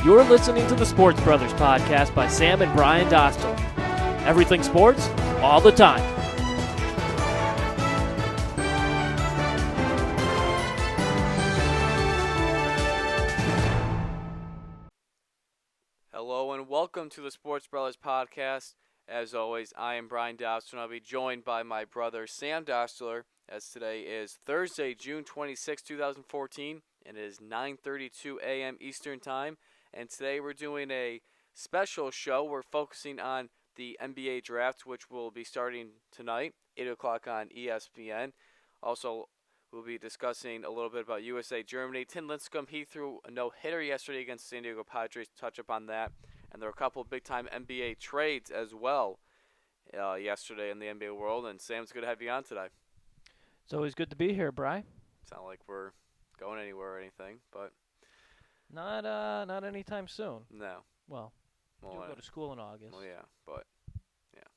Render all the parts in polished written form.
You're listening to the Sports Brothers podcast by Sam and Brian Dostal. Everything sports, all the time. Hello and welcome to the Sports Brothers podcast. As always, I am Brian Dostal and I'll be joined by my brother Sam Dostler, as today is Thursday, June 26, 2014, and it is 9:32 a.m. Eastern Time. And today we're doing a special show. We're focusing on the NBA draft, which will be starting tonight, 8 o'clock on ESPN. Also, we'll be discussing a little bit about USA-Geramany. Tim Lincecum, he threw a no-hitter yesterday against the San Diego Padres. Touch up on that. And there were a couple of big-time NBA trades as well yesterday in the NBA world. And Sam, it's good to have you on today. It's always good to be here, Bri. It's not like we're going anywhere or anything, but Not anytime soon. no. Well, you'll go to school in August. Well, yeah, but yeah.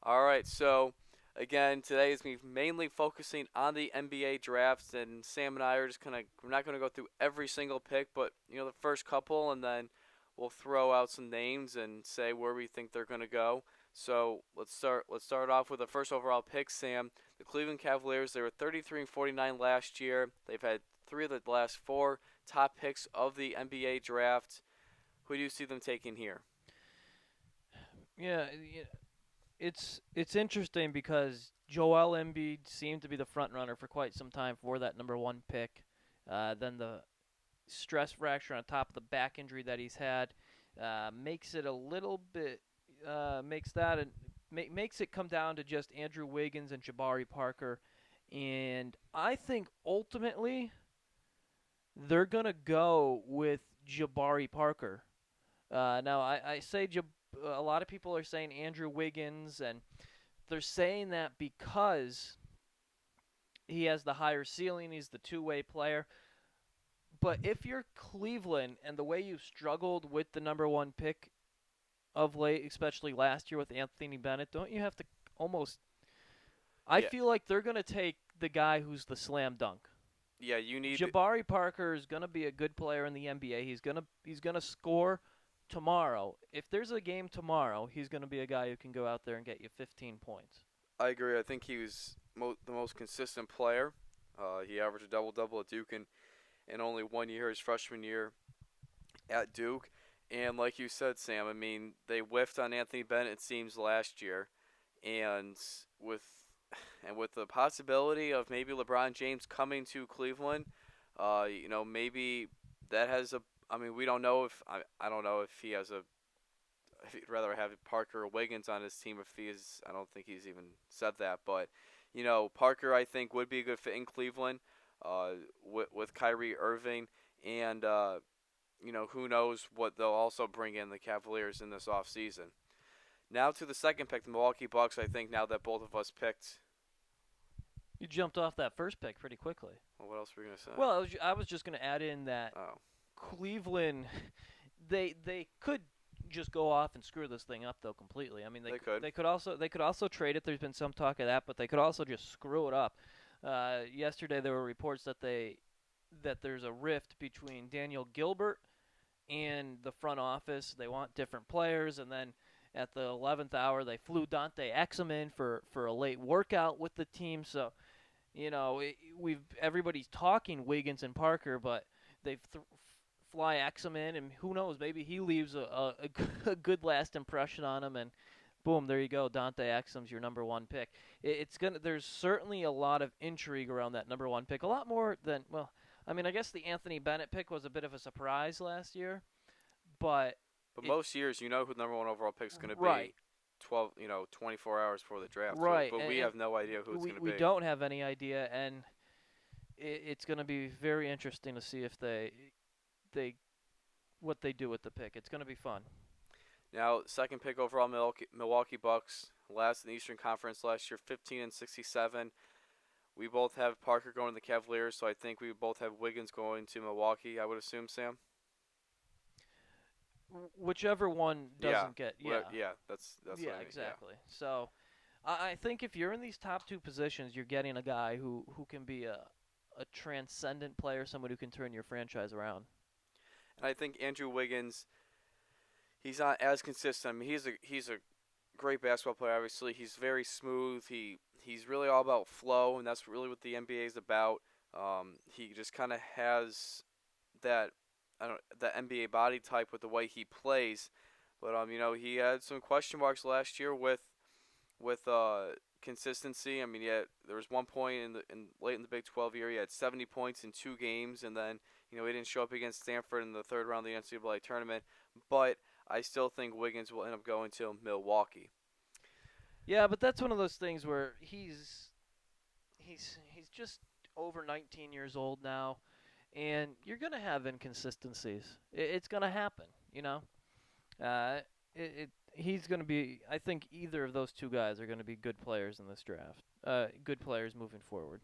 All right, so again, today is me mainly focusing on the NBA drafts, and Sam and I are just we're not gonna go through every single pick, but the first couple, and then we'll throw out some names and say where we think they're gonna go. So let's start off with the first overall pick, Sam. The Cleveland Cavaliers, they were 33 and 49 last year. They've had 3 of the last 4 top picks of the NBA draft. Who do you see them taking here? Yeah, it's interesting because Joel Embiid seemed to be the front runner for quite some time for that number 1 pick. Then the stress fracture on top of the back injury that he's had makes it a little bit makes it come down to just Andrew Wiggins and Jabari Parker, and I think ultimately they're gonna go with Jabari Parker. Now I say a lot of people are saying Andrew Wiggins, and they're saying that because he has the higher ceiling, he's the two-way player. But if you're Cleveland and the way you've struggled with the number 1 pick of late, especially last year with Anthony Bennett, don't you have to almost – I feel like they're going to take the guy who's the slam dunk. Yeah, you need Jabari Parker is going to be a good player in the NBA. He's going to score tomorrow. If there's a game tomorrow, he's going to be a guy who can go out there and get you 15 points. I agree. I think he was the most consistent player. He averaged a double-double at Duke in only 1 year, his freshman year at Duke. And like you said, Sam, I mean, they whiffed on Anthony Bennett, it seems, last year. And with the possibility of maybe LeBron James coming to Cleveland, maybe that has a – I mean, we don't know if – I don't know if he has a – if he'd rather have Parker or Wiggins on his team if he is – I don't think he's even said that. But, Parker, I think, would be a good fit in Cleveland with Kyrie Irving. And, who knows what they'll also bring in the Cavaliers in this offseason. Now to the second pick, the Milwaukee Bucks. I think now that both of us picked. You jumped off that first pick pretty quickly. Well, what else were you going to say? Well, I was just going to add in that Cleveland, they could just go off and screw this thing up though completely. I mean, they could also trade it. There's been some talk of that, but they could also just screw it up. Yesterday there were reports that there's a rift between Daniel Gilbert and the front office. They want different players, and then at the 11th hour they flew Dante Exum in for a late workout with the team. So, everybody's talking Wiggins and Parker, but they fly Exum in, and who knows, maybe he leaves a good last impression on him, and boom, there you go, Dante Exum's your number 1 pick. There's certainly a lot of intrigue around that number 1 pick, a lot more than, well, I mean, I guess the Anthony Bennett pick was a bit of a surprise last year, but most years, who the number 1 overall pick is going to be. Right. 24 hours before the draft. Right. But we have no idea who it's going to be. We don't have any idea, and it's going to be very interesting to see if what they do with the pick. It's going to be fun. Now, second pick overall, Milwaukee Bucks, last in the Eastern Conference last year, 15 and 67. We both have Parker going to the Cavaliers, so I think we both have Wiggins going to Milwaukee, I would assume, Sam? Whichever one doesn't get, that's yeah, what I mean, exactly. Yeah. So, I think if you're in these top 2 positions, you're getting a guy who can be a transcendent player, someone who can turn your franchise around. And I think Andrew Wiggins, he's not as consistent. I mean, he's a great basketball player. Obviously, he's very smooth. He's really all about flow, and that's really what the NBA is about. He just kind of has that I don't that NBA body type with the way he plays. But he had some question marks last year with consistency. I mean, there was one point in late in the Big 12 year, he had 70 points in 2 games, and then he didn't show up against Stanford in the third round of the NCAA tournament. But I still think Wiggins will end up going to Milwaukee. Yeah, but that's one of those things where he's just over 19 years old now, and you're gonna have inconsistencies. It's gonna happen, you know. Uh, he's gonna be. I think either of those two guys are gonna be good players in this draft. Good players moving forward.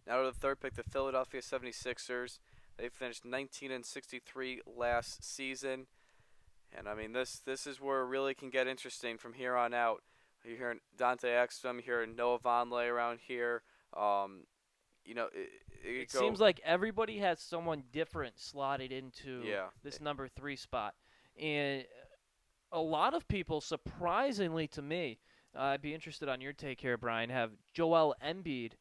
Now to the third pick, the Philadelphia 76ers. They finished 19 and 63 last season. And I mean, this is where it really can get interesting from here on out. You're hearing Dante Exum, you're hearing Noah Vonleh around here. Um, it It go seems like everybody has someone different slotted into yeah. this number 3 spot, and a lot of people, surprisingly to me, I'd be interested on your take here, Brian, have Joel Embiid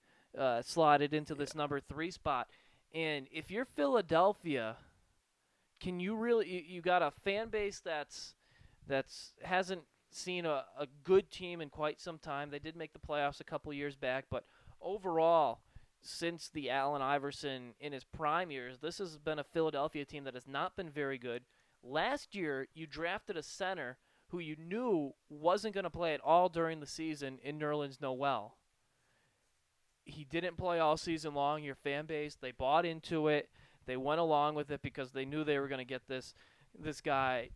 slotted into Yeah. this number 3 spot. And if you're Philadelphia, can you really you got a fan base that's hasn't seen a good team in quite some time. They did make the playoffs a couple years back, but overall, since the Allen Iverson in his prime years, this has been a Philadelphia team that has not been very good. Last year, you drafted a center who you knew wasn't going to play at all during the season in Nerlens Noel. He didn't play all season long. Your fan base, they bought into it. They went along with it because they knew they were going to get this guy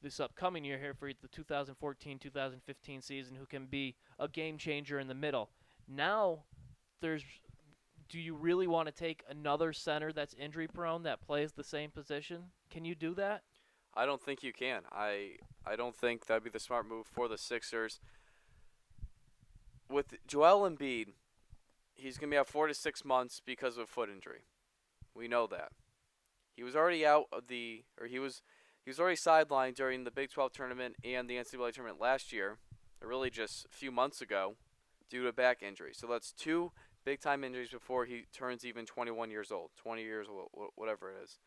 this upcoming year here for the 2014-2015 season who can be a game changer in the middle. Now, do you really want to take another center that's injury prone that plays the same position? Can you do that? I don't think you can. I don't think that'd be the smart move for the Sixers. With Joel Embiid, he's going to be out 4 to 6 months because of a foot injury. We know that. He was already out of he was already sidelined during the Big 12 tournament and the NCAA tournament last year, or really just a few months ago, due to a back injury. So that's 2 big-time injuries before he turns even 21 years old, 20 years old, whatever it is.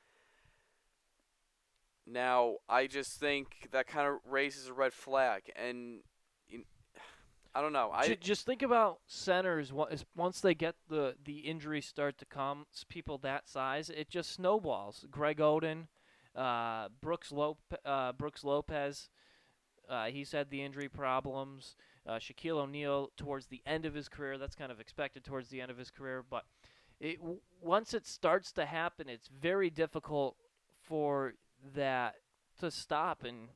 Now, I just think that kind of raises a red flag, and I don't know. Just think about centers once they get the injuries start to come. People that size, it just snowballs. Greg Oden, Brooks Lopez, he's had the injury problems. Shaquille O'Neal towards the end of his career. That's kind of expected towards the end of his career, but once it starts to happen, it's very difficult for that to stop. And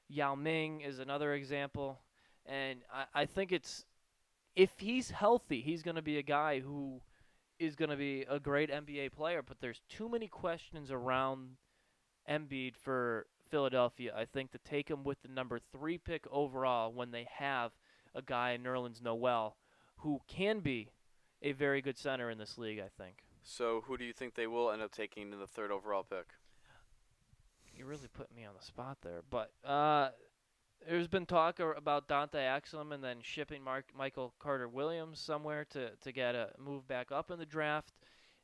Yao Ming is another example. And I think if he's healthy, he's going to be a guy who is going to be a great NBA player. But there's too many questions around Embiid for Philadelphia, I think, to take him with the number 3 pick overall when they have a guy in Nerlens Noel who can be a very good center in this league, I think. So who do you think they will end up taking in the third overall pick? You really put me on the spot there. But there's been talk about Dante Exum and then shipping Michael Carter-Williams somewhere to get a move back up in the draft.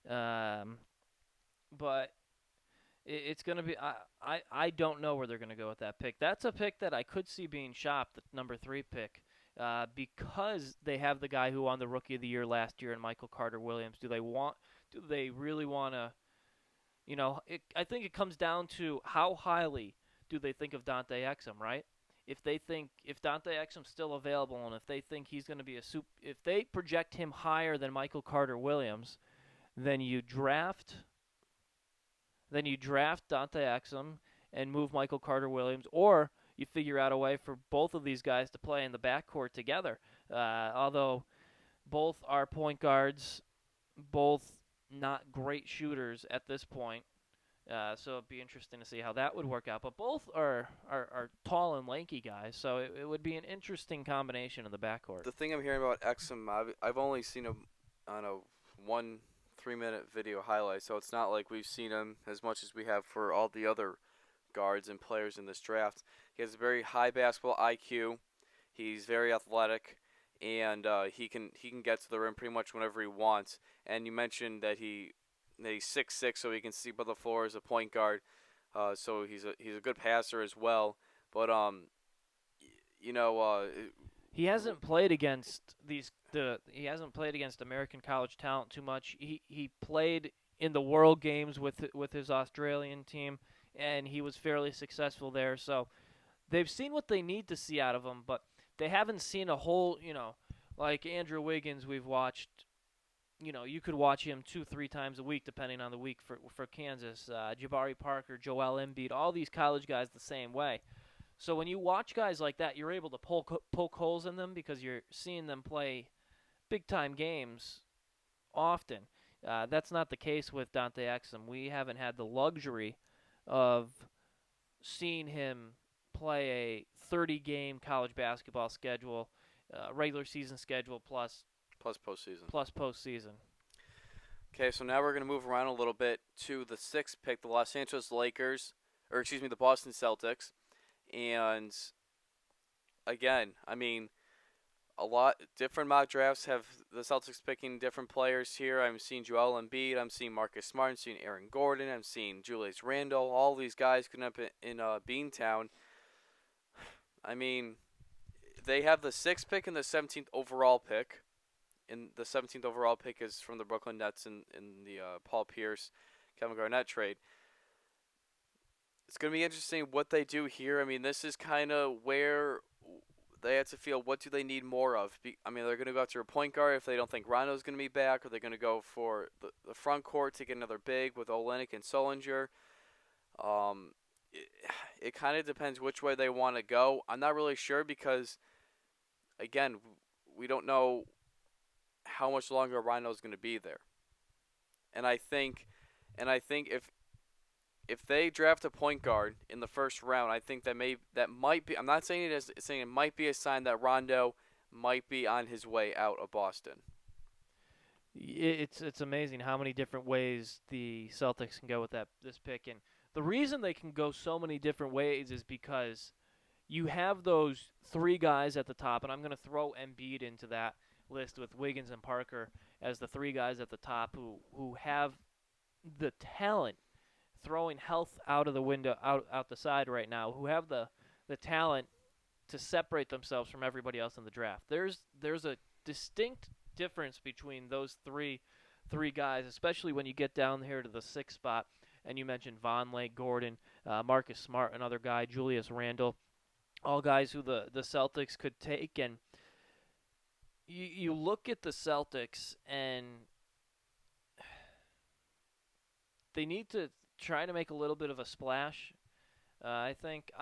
But it's going to be I don't know where they're going to go with that pick. That's a pick that I could see being shopped, the number 3 pick, because they have the guy who won the Rookie of the Year last year and Michael Carter-Williams. Do they really want to, I think it comes down to how highly do they think of Dante Exum, right? If Dante Exum's still available and if they think he's going to be if they project him higher than Michael Carter-Williams, then you draft Dante Exum and move Michael Carter-Williams, or you figure out a way for both of these guys to play in the backcourt together. Although both are point guards, both not great shooters at this point. So it'd be interesting to see how that would work out. But both are tall and lanky guys, so it would be an interesting combination in the backcourt. The thing I'm hearing about Exum, I've only seen him on a one 3-minute video highlight, so it's not like we've seen him as much as we have for all the other guards and players in this draft. He has a very high basketball IQ. He's very athletic, and he can get to the rim pretty much whenever he wants. And you mentioned that he's 6'6", so he can see above the floor as a point guard. So he's a good passer as well. But you know, He hasn't played against he hasn't played against American college talent too much. He played in the World Games with his Australian team, and he was fairly successful there. So they've seen what they need to see out of him, but they haven't seen a whole, like Andrew Wiggins. We've watched, you could watch him 2-3 times a week depending on the week for Kansas. Jabari Parker, Joel Embiid, all these college guys the same way. So when you watch guys like that, you're able to poke holes in them because you're seeing them play big time games often. That's not the case with Dante Exum. We haven't had the luxury of seeing him play a 30-game college basketball schedule, regular season schedule plus postseason. plus postseason. Okay, so now we're gonna move around a little bit to the sixth pick, the Los Angeles Lakers, or excuse me, the Boston Celtics, and again, I mean, a lot different mock drafts have the Celtics picking different players here. I'm seeing Joel Embiid, I'm seeing Marcus Smart, I'm seeing Aaron Gordon, I'm seeing Julius Randle. All these guys could end up in Beantown. I mean, they have the sixth pick and the 17th overall pick. And the 17th overall pick is from the Brooklyn Nets in the Paul Pierce, Kevin Garnett trade. It's going to be interesting what they do here. I mean, this is kind of where they have to feel what do they need more of. I mean, they're going to go after a point guard if they don't think Rondo's going to be back, or they're going to go for the front court to get another big with Olynyk and Solinger. It kind of depends which way they want to go. I'm not really sure because, again, we don't know how much longer Rondo's going to be there. And I think if they draft a point guard in the first round, I think that might be. I'm not saying saying it might be a sign that Rondo might be on his way out of Boston. It's amazing how many different ways the Celtics can go with this pick, and the reason they can go so many different ways is because you have those three guys at the top, and I'm going to throw Embiid into that list with Wiggins and Parker as the three guys at the top who have the talent, throwing health out of the window, out the side right now, who have the talent to separate themselves from everybody else in the draft. There's a distinct difference between those three guys, especially when you get down here to the sixth spot. And you mentioned Vonleh, Gordon, Marcus Smart, another guy, Julius Randle, all guys who the Celtics could take. And you look at the Celtics, and they need to try to make a little bit of a splash. I think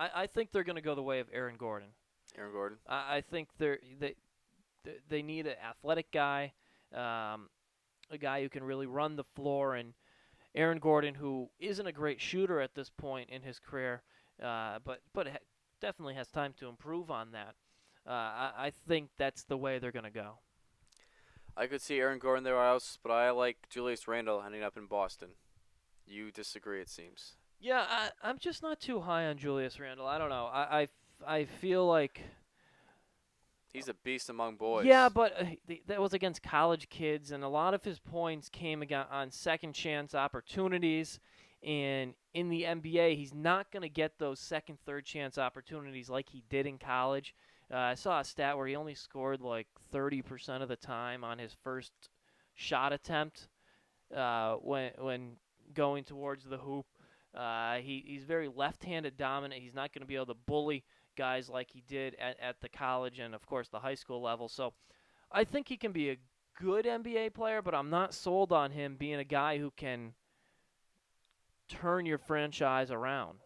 they're going to go the way of Aaron Gordon. Aaron Gordon. I think they need an athletic guy, a guy who can really run the floor, and Aaron Gordon, who isn't a great shooter at this point in his career, but definitely has time to improve on that. I think that's the way they're going to go. I could see Aaron Gordon there else, but I like Julius Randle ending up in Boston. You disagree, it seems. Yeah, I'm just not too high on Julius Randle. I don't know. I feel like he's a beast among boys. Yeah, but that was against college kids, and a lot of his points came on second chance opportunities. And in the NBA, he's not going to get those second, third chance opportunities like he did in college. I saw a stat where he only scored like 30% of the time on his first shot attempt when going towards the hoop. He's very left-handed dominant. He's not going to be able to bully guys like he did at the college and, of course, the high school level. So I think he can be a good NBA player, but I'm not sold on him being a guy who can turn your franchise around.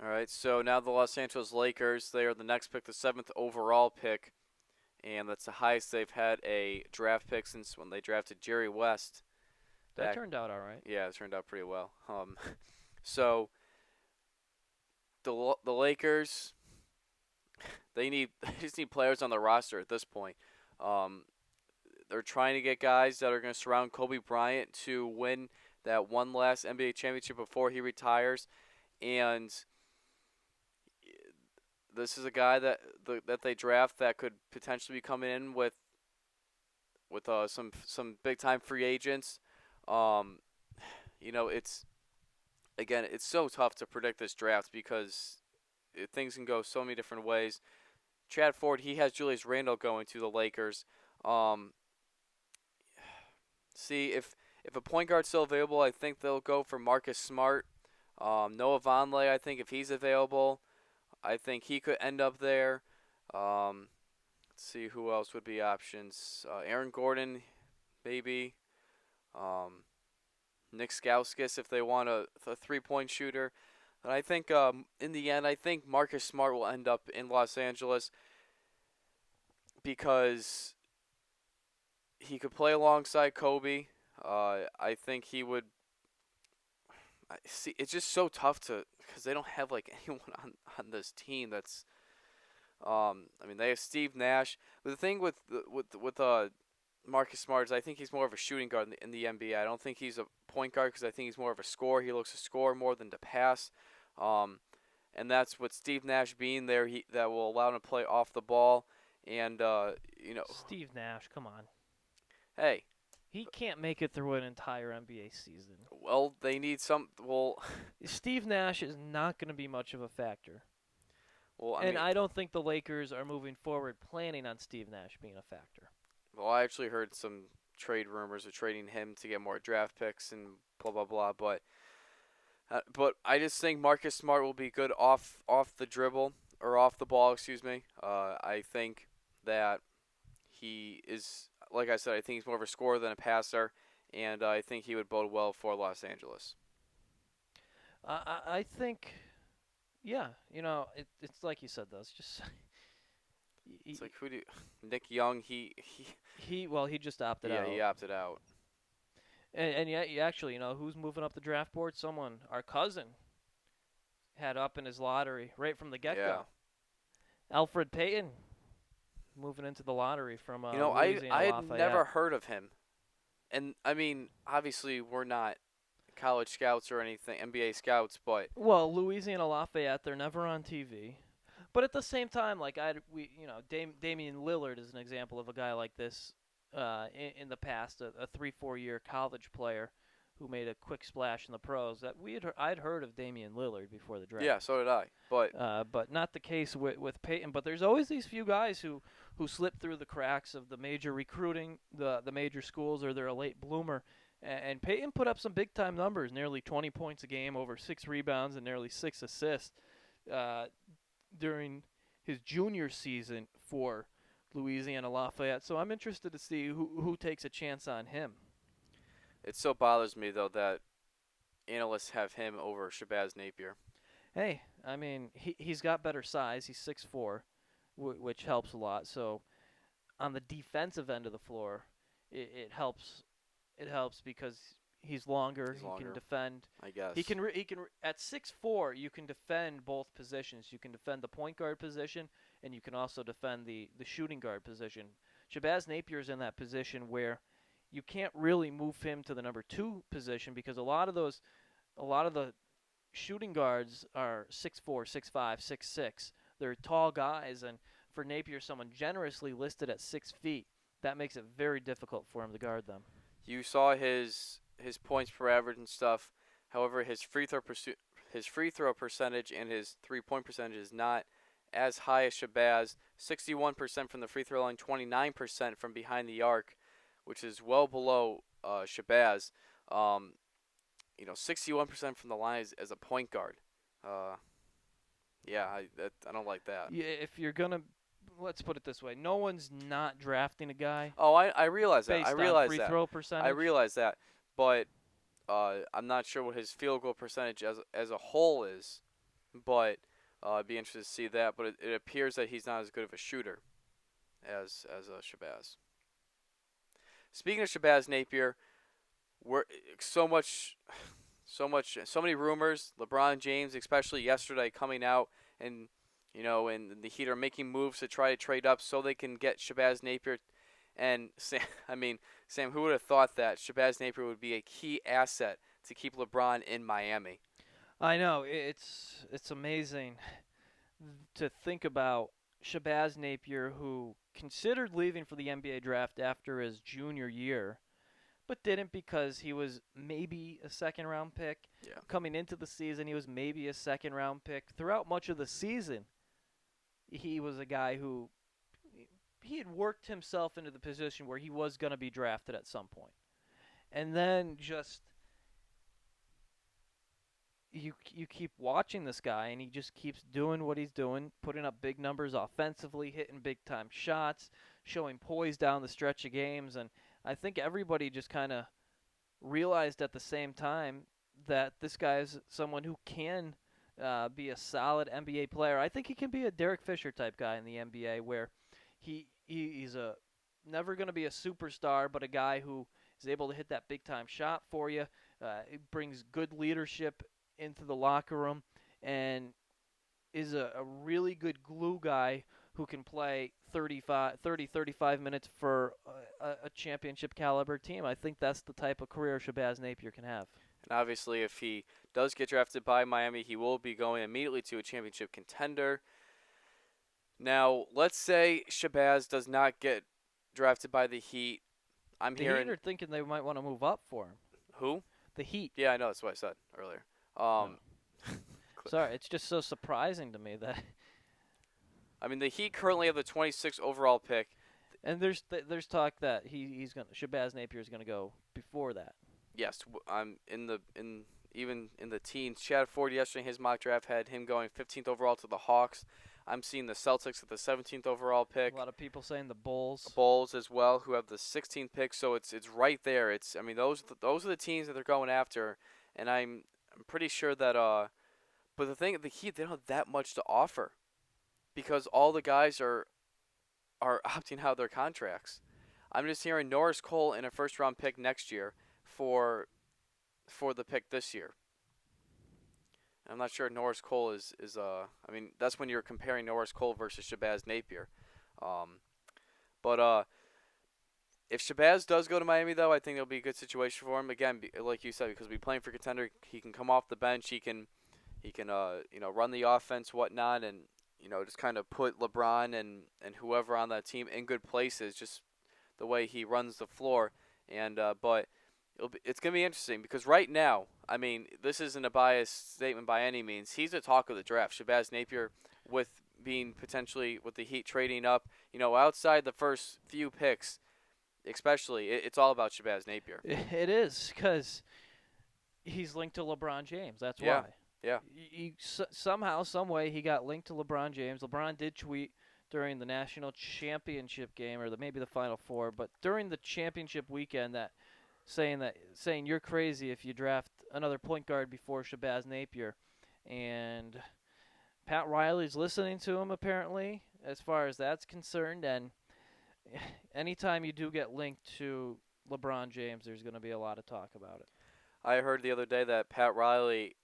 All right, so now the Los Angeles Lakers, they are the next pick, the 7th overall pick, and that's the highest they've had a draft pick since when they drafted Jerry West. That turned out all right. Yeah, it turned out pretty well. So the Lakers, they just need players on the roster at this point. they're trying to get guys that are going to surround Kobe Bryant to win that one last NBA championship before he retires. And this is a guy that they draft that could potentially be coming in with some big time free agents. Um, it's again, it's so tough to predict this draft because things can go so many different ways. Chad Ford, he has Julius Randle going to the Lakers. Um, see if a point guard's still available, I think they'll go for Marcus Smart. Noah Vonleh, I think if he's available, I think he could end up there. Let's see who else would be options. Aaron Gordon, maybe. Um, Nick Stauskas if they want a 3-point shooter. And I think in the end, I think Marcus Smart will end up in Los Angeles because he could play alongside Kobe. I think he would. See, it's just so tough to because they don't have like anyone on this team that's. I mean, they have Steve Nash. But the thing with Marcus Smart is I think he's more of a shooting guard in the NBA. I don't think he's a point guard because I think he's more of a scorer. He looks to score more than to pass. And that's what Steve Nash being there that will allow him to play off the ball. And Steve Nash, come on. Hey, He can't make it through an entire NBA season. well, they need some. Well, Steve Nash is not going to be much of a factor. I mean, I don't think the Lakers are moving forward planning on Steve Nash being a factor. well, I actually heard some trade rumors of trading him to get more draft picks and blah blah blah. But I just think Marcus Smart will be good off the dribble or off the ball. Excuse me. I think that he is, like I said, I think he's more of a scorer than a passer, and I think he would bode well for Los Angeles. I think, yeah, it's like you said though. It's just It's like who do you, Nick Young? he just opted yeah, out. he opted out. And yet, you actually, who's moving up the draft board? Someone, our cousin, had up in his lottery right from the get-go. Yeah. Alfred Payton moving into the lottery from I had Lafayette. never heard of him, and I mean, obviously we're not college scouts or anything, NBA scouts, but Well, Louisiana Lafayette, they're never on TV. But at the same time, like Damian Lillard is an example of a guy like this in the past, a 3-4 year college player who made a quick splash in the pros. That I'd heard of Damian Lillard before the draft. yeah, so did I. But not the case with Peyton. But there's always these few guys who slip through the cracks of the major recruiting, the major schools, or they're a late bloomer. And Peyton put up some big time numbers, nearly 20 points a game, over 6 rebounds, and nearly 6 assists during his junior season for Louisiana Lafayette. So I'm interested to see who takes a chance on him. It so bothers me though that analysts have him over Shabazz Napier. Hey, I mean, he's got better size. He's 6'4", which helps a lot. So on the defensive end of the floor, it helps. It helps because he's longer. He can defend. I guess He can at 6'4", you can defend both positions. You can defend the point guard position, and you can also defend the shooting guard position. Shabazz Napier is in that position where you can't really move him to the number 2 position because a lot of the shooting guards are 6'4", 6'5", 6'6". They're tall guys, and for Napier, someone generously listed at 6 feet, that makes it very difficult for him to guard them. you saw his points per average and stuff. However, his free throw percentage and his 3-point percentage is not as high as Shabazz. 61% from the free throw line, 29% from behind the arc, which is well below Shabazz. 61% from the line as a point guard. Yeah, I don't like that. Yeah, if you're gonna, let's put it this way: no one's not drafting a guy. Oh, I realize that. Based I realize on free that. throw percentage. I realize that, but I'm not sure what his field goal percentage as a whole is. But I'd be interested to see that. But it appears that he's not as good of a shooter as Shabazz. Speaking of Shabazz Napier, we're so many rumors. LeBron James, especially yesterday, coming out and and the Heat are making moves to try to trade up so they can get Shabazz Napier And Sam, I mean, Sam, who would have thought that Shabazz Napier would be a key asset to keep LeBron in Miami? I know it's amazing to think about Shabazz Napier, who considered leaving for the NBA draft after his junior year, but didn't because he was maybe a second round pick. Yeah. Coming into the season, he was maybe a second round pick. Throughout much of the season, he was a guy who he had worked himself into the position where he was going to be drafted at some point. And then just you keep watching this guy and he just keeps doing what he's doing, putting up big numbers offensively, hitting big time shots, showing poise down the stretch of games, and I think everybody just kind of realized at the same time that this guy is someone who can be a solid NBA player. I think he can be a Derek Fisher type guy in the NBA where he's a never going to be a superstar, but a guy who is able to hit that big time shot for you. It brings good leadership into the locker room and is a really good glue guy who can play 35 minutes for a championship caliber team. I think that's the type of career Shabazz Napier can have. And obviously, if he does get drafted by Miami, he will be going immediately to a championship contender. Now, let's say Shabazz does not get drafted by the Heat. I'm The hearing Heat are thinking they might want to move up for him. who? The Heat. Yeah, I know. That's what I said earlier. Oh. Sorry, it's just so surprising to me that. I mean, the Heat currently have the 26th overall pick. And there's talk that he's gonna Shabazz Napier is gonna go before that. Yes, I'm even in the teens. Chad Ford yesterday in his mock draft had him going 15th overall to the Hawks. I'm seeing the Celtics at the 17th overall pick. A lot of people saying the Bulls. Bulls as well, who have the 16th pick. So it's right there. I mean those are the teams that they're going after, and I'm pretty sure that but the Heat, they don't have that much to offer, because all the guys are opting out of their contracts. I'm just hearing Norris Cole in a first round pick next year for the pick this year. I'm not sure Norris Cole is I mean, that's when you're comparing Norris Cole versus Shabazz Napier. But if Shabazz does go to Miami, though, I think it'll be a good situation for him. Again, like you said, because he'll be playing for contender, he can come off the bench, he can run the offense, whatnot, and just kind of put LeBron and whoever on that team in good places, just the way he runs the floor. And but it's going to be interesting because right now, I mean, this isn't a biased statement by any means. He's the talk of the draft. Shabazz Napier, with being potentially with the Heat trading up, outside the first few picks, especially, it's all about Shabazz Napier. It is because he's linked to LeBron James. That's Yeah. why. Yeah. Somehow, some way, he got linked to LeBron James. LeBron did tweet during the national championship game, or maybe the Final Four, but during the championship weekend, saying you're crazy if you draft another point guard before Shabazz Napier, and Pat Riley's listening to him apparently, as far as that's concerned. And anytime you do get linked to LeBron James, there's going to be a lot of talk about it. I heard the other day that Pat Riley,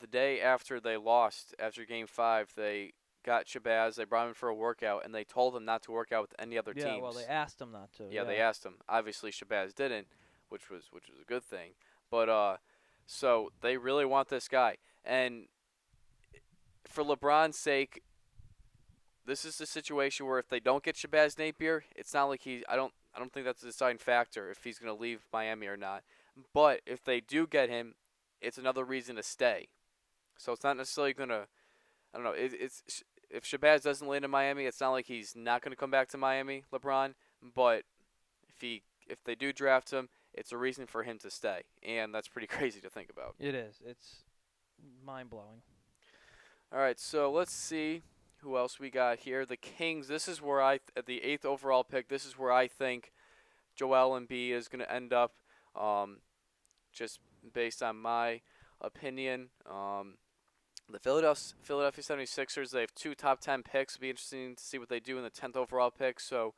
the day after they lost, after Game 5, they got Shabazz, they brought him for a workout, and they told him not to work out with any other teams. Yeah, well, they asked him not to. Yeah, they asked him. Obviously, Shabazz didn't, which was a good thing. But so they really want this guy, and for LeBron's sake, this is the situation where if they don't get Shabazz Napier, it's not like I don't think that's a deciding factor if he's going to leave Miami or not. But if they do get him, it's another reason to stay. So it's not necessarily going to, I don't know, it's if Shabazz doesn't land in Miami, it's not like he's not going to come back to Miami, LeBron. But if they do draft him, it's a reason for him to stay, and that's pretty crazy to think about. It is. It's mind-blowing. All right, so let's see who else we got here. The Kings, this is where at the 8th overall pick, this is where I think Joel Embiid is going to end up, just based on my opinion. The Philadelphia 76ers, they have 2 top 10 picks. It'll be interesting to see what they do in the 10th overall pick. So,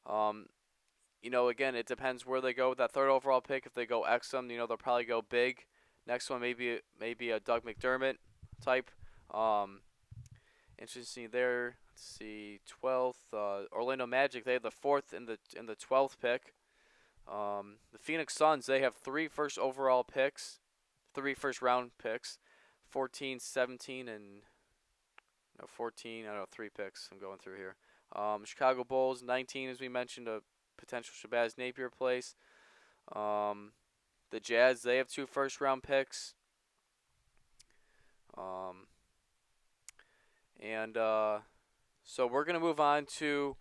again, it depends where they go with that 3rd overall pick. If they go Exum, they'll probably go big. Next one, maybe a Doug McDermott type. Interesting there. see, 12th. Orlando Magic, they have the 4th in the 12th pick. The Phoenix Suns, they have 3 first overall picks, 3 first round picks, 14, 17, and no 14. I don't know, 3 picks. I'm going through here. Chicago Bulls, 19, as we mentioned, a potential Shabazz Napier place. The Jazz, they have 2 first round picks. Um, and so we're gonna move on to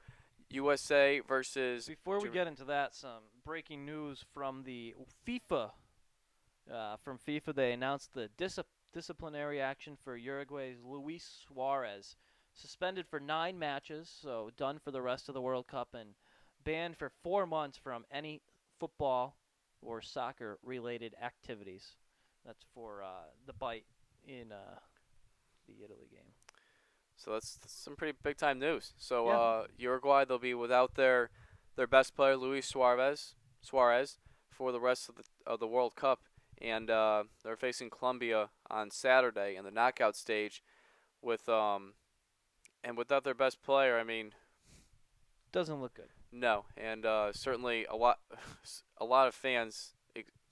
USA versus. Before we get into that, some breaking news from the FIFA. From FIFA, they announced the disciplinary action for Uruguay's Luis Suarez, suspended for 9 matches, so done for the rest of the World Cup, and banned for 4 months from any football or soccer-related activities. That's for the bite in the Italy game. So that's some pretty big time news. So Yeah. Uruguay, they'll be without their best player Luis Suarez for the rest of the World Cup, and they're facing Colombia on Saturday in the knockout stage with and without their best player, I mean, Doesn't look good. no, and certainly a lot of fans,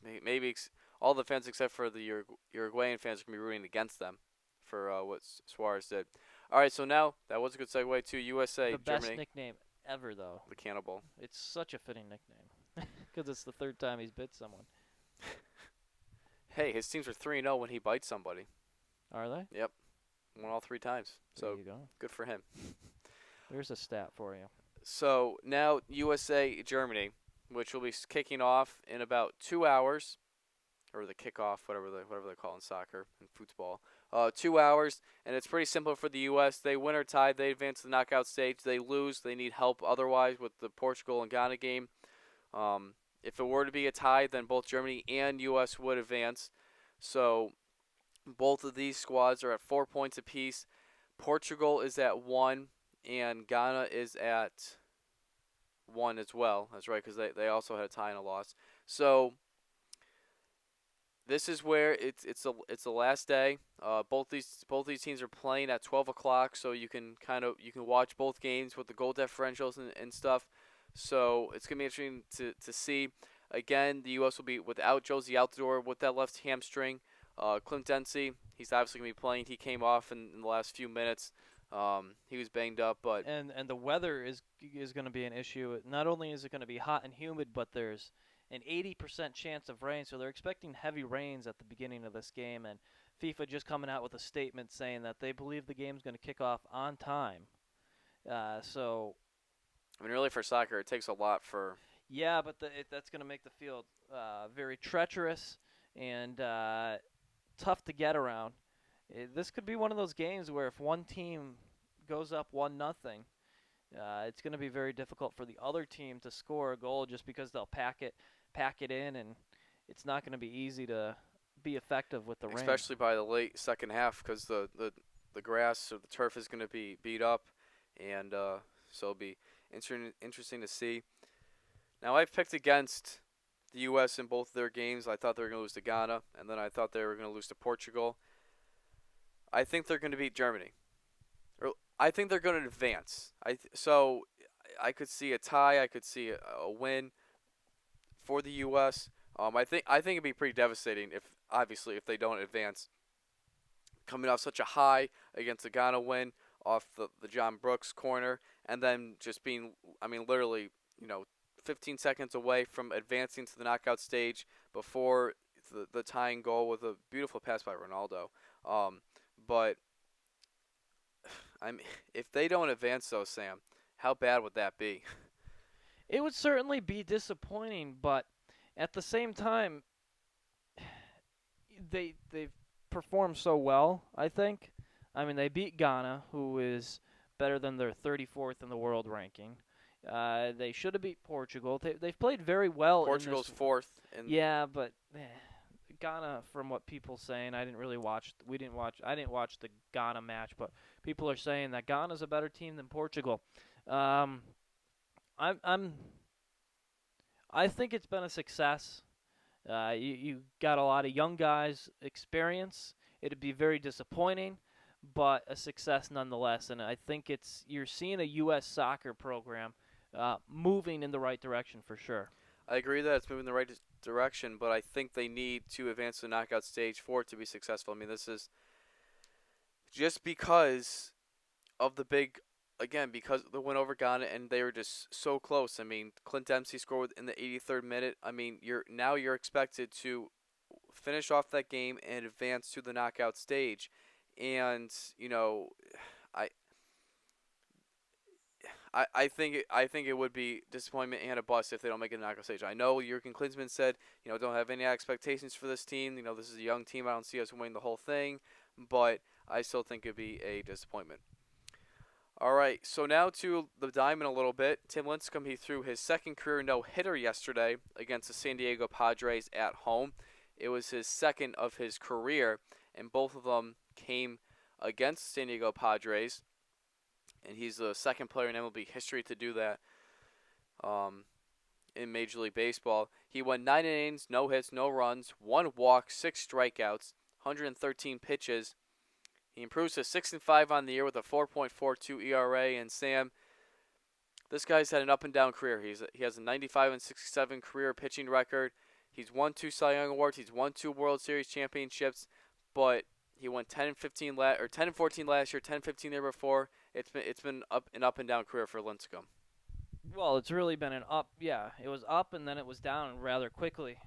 maybe all the fans except for the Uruguayan fans are gonna be rooting against them for what Suarez did. All right, so now that was a good segue to USA The best Germany, nickname ever, though. the Cannibal. It's such a fitting nickname because it's the 3rd time he's bit someone. Hey, his teams are 3-0 when he bites somebody. Are they? Yep, won all 3 times. There So you go. good for him. There's a stat for you. So now USA Germany, which will be kicking off in about 2 hours, or the kickoff, whatever they call it in soccer and football. 2 hours, and it's pretty simple for the U.S. They win or tie, they advance to the knockout stage. They lose, they need help otherwise with the Portugal and Ghana game. If it were to be a tie, then both Germany and U.S. would advance. So both of these squads are at 4 points apiece. Portugal is at 1, and Ghana is at 1 as well. That's right, because they also had a tie and a loss. So this is where it's the last day. Both these teams are playing at 12 o'clock, so you can watch both games with the goal differentials and stuff. So it's gonna be interesting to see. Again, the U.S. will be without Josie Altidore with that left hamstring. Clint Dempsey, he's obviously gonna be playing. He came off in the last few minutes. He was banged up, but And the weather is going to be an issue. Not only is it going to be hot and humid, but there's an 80% chance of rain. So they're expecting heavy rains at the beginning of this game. And FIFA just coming out with a statement saying that they believe the game's going to kick off on time. So I mean, really for soccer, it takes a lot for. yeah, but that's going to make the field very treacherous and tough to get around. This could be one of those games where if one team goes up 1-0, it's going to be very difficult for the other team to score a goal just because they'll pack it in, and it's not going to be easy to be effective with the rain. Especially by the late second half, because the grass or the turf is going to be beat up, and so it'll be interesting to see. Now, I've picked against the U.S. in both of their games. I thought they were going to lose to Ghana, and then I thought they were going to lose to Portugal. I think they're going to beat Germany. I think they're going to advance. So I could see a tie. I could see a win for the U.S. I think it'd be pretty devastating if they don't advance. Coming off such a high against the Ghana win off the John Brooks corner, and then just being, I mean, literally, 15 seconds away from advancing to the knockout stage before the tying goal with a beautiful pass by Ronaldo. But if they don't advance, though, Sam, how bad would that be? It would certainly be disappointing, but at the same time, they've performed so well, I think. I mean, they beat Ghana, who is better than their 34th in the world ranking. They should have beat Portugal. They've played very well. Portugal's fourth. Yeah, but Ghana, from what people saying, I didn't watch the Ghana match, but people are saying that Ghana's a better team than Portugal. I think it's been a success. You got a lot of young guys, experience. It'd be very disappointing, but a success nonetheless. And I think you're seeing a U.S. soccer program moving in the right direction for sure. I agree that it's moving in the right direction, but I think they need to advance to the knockout stage for it to be successful. I mean, this is just because of the big, again, because of the win over Ghana, and they were just so close. I mean, Clint Dempsey scored in the 83rd minute. I mean, you're expected to finish off that game and advance to the knockout stage, and I. I think it would be disappointment and a bust if they don't make it to the knockout stage. I know Jurgen Klinsmann said, don't have any expectations for this team. This is a young team. I don't see us winning the whole thing, but I still think it'd be a disappointment. All right, so now to the diamond a little bit. Tim Lincecum, he threw his second career no-hitter yesterday against the San Diego Padres at home. It was his second of his career, and both of them came against San Diego Padres. And he's the second player in MLB history to do that in Major League Baseball. He went 9 innings, no hits, no runs, 1 walk, 6 strikeouts, 113 pitches. He improves to 6-5 on the year with a 4.42 ERA. And Sam, this guy's had an up and down career. He has a 95-67 career pitching record. He's won 2 Cy Young awards. He's won 2 World Series championships, but he won 10-14 last year, 10-15 the year before. It's been an up and down career for Lincecum. Well, it's really been an up. Yeah, it was up and then it was down rather quickly.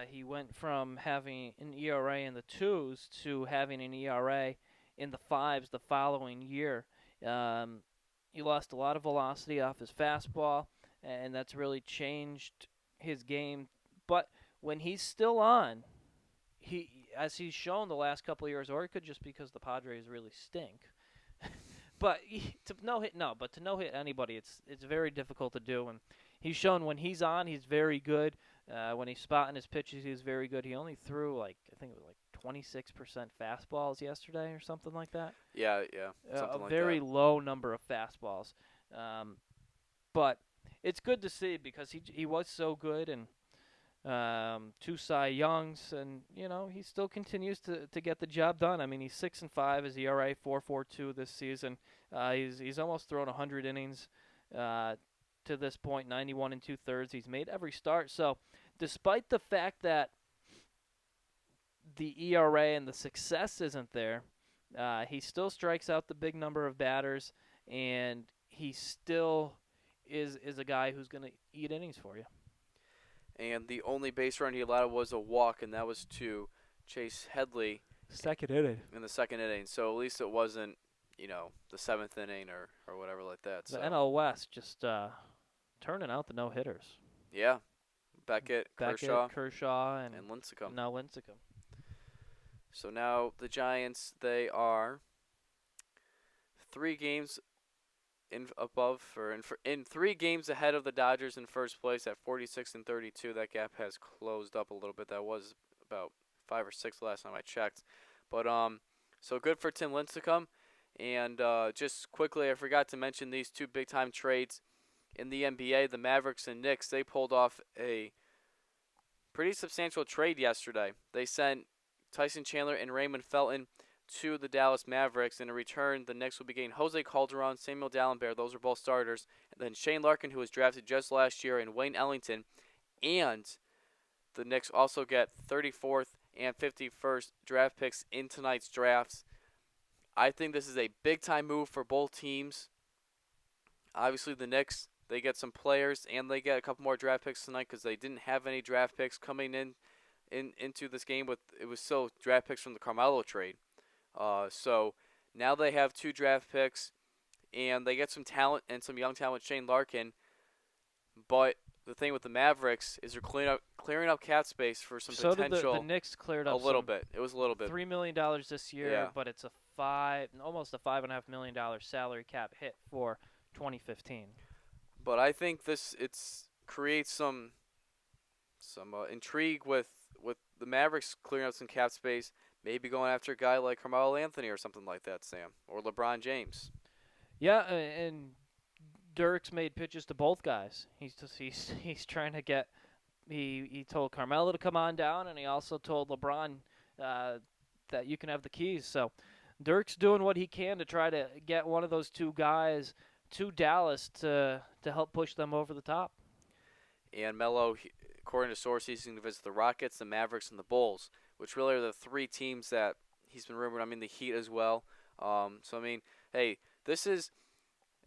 He went from having an ERA in the twos to having an ERA in the fives the following year. He lost a lot of velocity off his fastball, and that's really changed his game. But when he's still on, as he's shown the last couple of years, or it could just because the Padres really stink. But to no hit anybody, it's very difficult to do. And he's shown when he's on, he's very good. When he's spotting his pitches, he's very good. He only threw I think it was 26% fastballs yesterday or something like that. Yeah, something A like very that. low number of fastballs. But it's good to see because he was so good, and 2 Cy Youngs, and he still continues to get the job done. I mean, he's 6-5, his ERA 4.42 this season. He's almost thrown 100 innings to this point, 91 2/3. He's made every start. So, despite the fact that the ERA and the success isn't there, he still strikes out the big number of batters, and he still is a guy who's going to eat innings for you. And the only base run he allowed was a walk, and that was to Chase Headley Second inning. in the second inning. So at least it wasn't, the 7th inning or whatever like that. The So NL West just turning out the no-hitters. yeah, Beckett, Kershaw, and Lincecum. now Lincecum. So now the Giants, they are 3 games in 3 games ahead of the Dodgers in first place at 46-32. That gap has closed up a little bit. That was about 5 or 6 last time I checked. But so good for Tim Lincecum. And just quickly, I forgot to mention these 2 big time trades in the NBA. The Mavericks and Knicks, they pulled off a pretty substantial trade yesterday. They sent Tyson Chandler and Raymond Felton to the Dallas Mavericks. In return, the Knicks will be getting Jose Calderon, Samuel Dalembert. Those are both starters. And then Shane Larkin, who was drafted just last year, and Wayne Ellington. And the Knicks also get 34th and 51st draft picks in tonight's drafts. I think this is a big-time move for both teams. Obviously, the Knicks, they get some players, and they get a couple more draft picks tonight because they didn't have any draft picks coming into this game. It was still draft picks from the Carmelo trade. So now they have 2 draft picks, and they get some talent and some young talent, Shane Larkin. But the thing with the Mavericks is they're clearing up cap space for some potential. So the Knicks cleared up a little bit. It was a little bit. $3 million this year, Yeah. but it's almost a $5.5 million salary cap hit for 2015. But I think it creates some intrigue with the Mavericks clearing up some cap space. Maybe going after a guy like Carmelo Anthony or something like that, Sam, or LeBron James. Yeah, and Dirk's made pitches to both guys. He's trying to get. He told Carmelo to come on down, and he also told LeBron that you can have the keys. So Dirk's doing what he can to try to get one of those two guys to Dallas to help push them over the top. And Melo, according to sources, he's going to visit the Rockets, the Mavericks, and the Bulls, which really are the three teams that he's been rumored. I mean, the Heat as well. So I mean, hey, this is,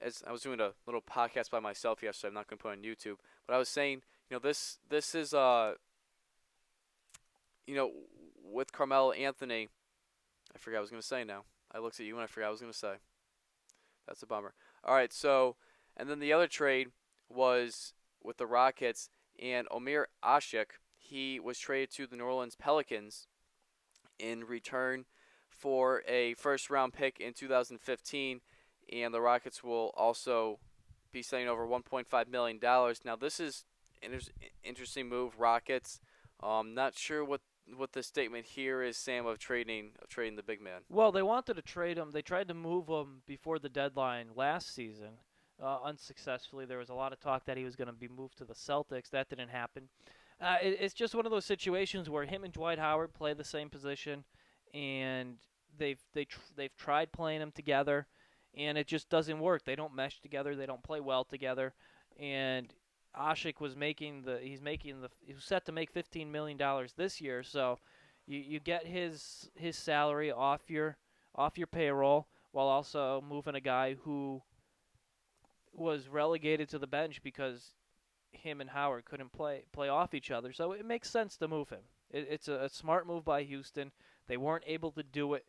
as I was doing a little podcast by myself yesterday. I'm not going to put it on YouTube, but I was saying, this is with Carmelo Anthony. I forgot what I was going to say now. I looked at you and I forgot what I was going to say. That's a bummer. All right, so, and then the other trade was with the Rockets and Omer Ashik. He was traded to the New Orleans Pelicans in return for a first-round pick in 2015, and the Rockets will also be sending over $1.5 million. Now, this is an interesting move, Rockets. Not sure what the statement here is, Sam, of trading the big man. Well, they wanted to trade him. They tried to move him before the deadline last season, unsuccessfully. There was a lot of talk that he was going to be moved to the Celtics. That didn't happen. It's just one of those situations where him and Dwight Howard play the same position, and they've tried playing them together, and it just doesn't work. They don't mesh together. They don't play well together, and Ashik was he was set to make $15 million this year, so you get his salary off your payroll while also moving a guy who was relegated to the bench because him and Howard couldn't play off each other. So it makes sense to move him. It's a smart move by Houston. They weren't able to do it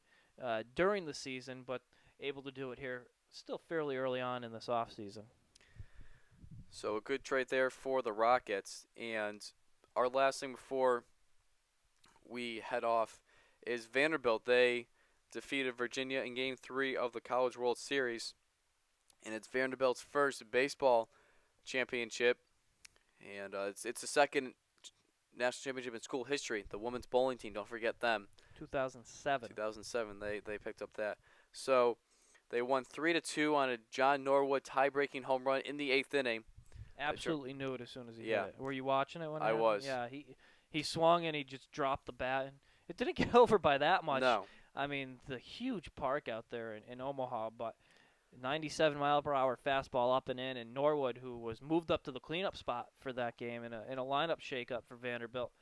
during the season, but able to do it here still fairly early on in this offseason. So a good trade there for the Rockets. And our last thing before we head off is Vanderbilt. They defeated Virginia in Game 3 of the College World Series. And it's Vanderbilt's first baseball championship. And it's the second national championship in school history. The women's bowling team, don't forget them. 2007. 2007, they picked up that. So they won 3-2 on a John Norwood tie-breaking home run in the 8th inning. Absolutely knew it as soon as he Yeah. hit it. Were you watching it when I was. Yeah, he swung and he just dropped the bat. And it didn't get over by that much. No. I mean, the huge park out there in Omaha, but 97-mile-per-hour fastball up and in, and Norwood, who was moved up to the cleanup spot for that game in a lineup shakeup for Vanderbilt,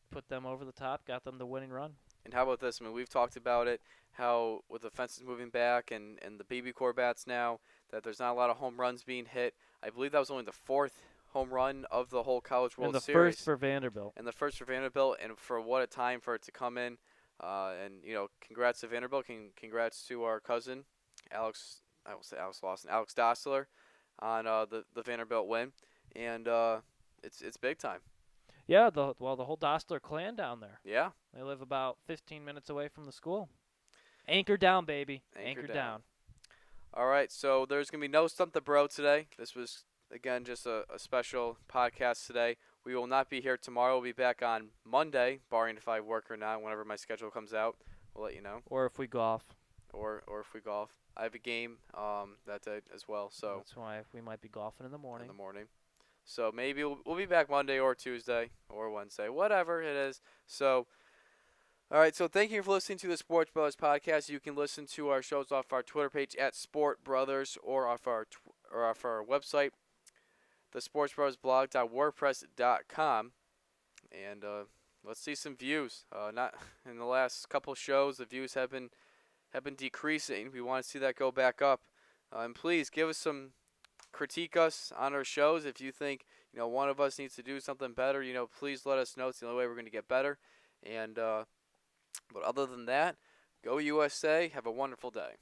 put them over the top, got them the winning run. And how about this? I mean, we've talked about it, how with the fences moving back and the BB-Core bats now, that there's not a lot of home runs being hit. I believe that was only the fourth home run of the whole College World Series. And the first for Vanderbilt. And the first for Vanderbilt, and for what a time for it to come in. And, congrats to Vanderbilt. Congrats to our cousin, Alex Dossler, on the Vanderbilt win. And it's big time. Yeah, the whole Dossler clan down there. Yeah. They live about 15 minutes away from the school. Anchor down, baby. Anchor down. All right, so there's going to be no Stump the Bro today. This was, again, just a special podcast today. We will not be here tomorrow. We'll be back on Monday, barring if I work or not. Whenever my schedule comes out, we'll let you know. Or if we golf. Or if we golf. I have a game that day as well. So that's why we might be golfing in the morning. So maybe we'll be back Monday or Tuesday or Wednesday, whatever it is. So, all right. So thank you for listening to the Sports Brothers podcast. You can listen to our shows off our Twitter page at Sport Brothers or off our website, thesportsbrothersblog.wordpress.com. And let's see some views. Not in the last couple shows, the views have been decreasing. We want to see that go back up. And please give us some. Critique us on our shows. If you think one of us needs to do something better, please let us know. It's the only way we're going to get better. And but other than that, go USA. Have a wonderful day.